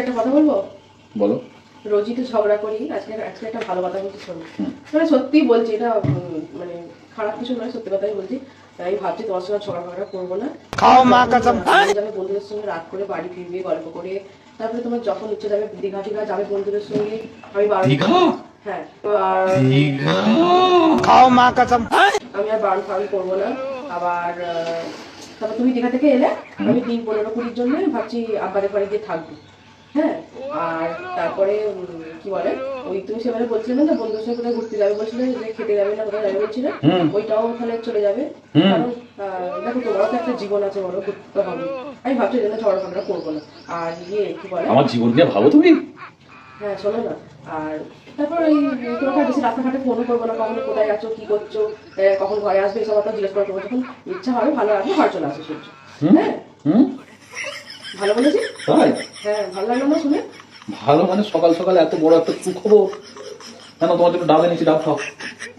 একটা কথা বলবো? বলো। রোজই তো ঝগড়া করি, আজকে আজকে একটা ভালো কথা বলছি শোনো। মানে সত্যি বলছি, এটা মানে খারাপ কিছু নয়, সত্যি কথাই বলছি। আমি ভাবছি তোমার সঙ্গে ঝগড়া করবো না। খাও মা কসম। যাবে বন্ধুদের সঙ্গে রাত করে বাড়ি ফিরবে গল্প করে, তারপরে তোমার যখন ইচ্ছে যাবে দীঘা টিঘা যাবে বন্ধুদের সঙ্গে। আমি দীঘা? হ্যাঁ, দীঘা খাও মা কসম। আমি আর বারণ ফারণ করবো না। আবার তারপর তুমি দীঘা থেকে এলে আমি দিন 15-20 জন্য ভাবছি আব্বাদের বাড়ি গিয়ে থাকবো। হ্যাঁ, আর তারপরে কি বলে, ওই তুমি সেবারে বলছিলে না যে বন্ধুদের সঙ্গে কোথায় ঘুরতে যাবে, বলছিলে যে খেতে যাবে না কোথায় যাবে বলছিলে, ওইটাও ওখানে চলে যাবে। কারণ দেখো তোমারও তো একটা জীবন আছে, বড় ঘুরতে হবে। আমি ভাবছি এই জন্য ঝগড়া ফগড়া করবো না। আর ইয়ে কি বলে, আমার জীবন নিয়ে ভাবো তুমি? হ্যাঁ শোনো না। আর তারপর এই তোমাকে বেশি রাস্তাঘাটে ফোনও করবো না, কখনো কোথায় আছো কি করছো, কখন ঘরে আসবে এসব কথা জিজ্ঞেস করবো। যখন ইচ্ছা হবে ভালো লাগবে ঘর চলে আসে শুনছো। হ্যাঁ ভালো বলেছি? তাই? হ্যাঁ ভালো লাগলো না শুনে? ভালো মানে সকাল সকাল এত বড় একটা সুখবর। কেন তোমার জন্য ডাব এনেছি, ডাব খাও।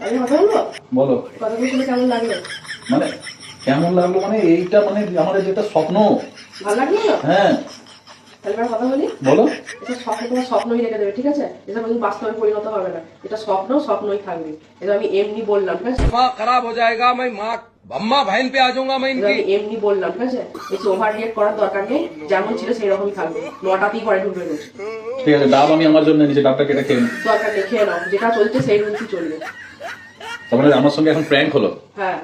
আমি কথা বলবো? বলো। কথাগুলো শুনে কেমন লাগলো? মানে কেমন লাগলো মানে এইটা মানে আমাদের যেটা স্বপ্ন। ভালো লাগলো না? হ্যাঁ তাহলে এবার কথা বলি। বলো। এটা স্বপ্ন তোমার স্বপ্নই রেখে দেবে, ঠিক আছে? এটা কিন্তু বাস্তবে পরিণত হবে না। এটা স্বপ্ন স্বপ্নই থাকবে। এটা আমি এমনি বললাম, ঠিক আছে? दिमाग खराब हो जाएगा, मैं माँ अम्मा बहन पे आ जाऊंगा मैं এটা इनकी। আমি এমনি বললাম, ঠিক আছে? বেশি ওভার রিয়েক্ট করার দরকার নেই। যেমন ছিল সেই রকমই থাকবে। 9টাতেই ঘরে ঢুকবে রোজ। ঠিক আছে, ডাব আমি আমার জন্য এনেছি, ডাবটা কেটে খেয়ে নিই। দরকার নেই, খেয়ে নাও। যেটা চলছে সেই রুলসই চলবে। তার মানে আমার সঙ্গে এখন প্র্যাঙ্ক হলো। হ্যাঁ।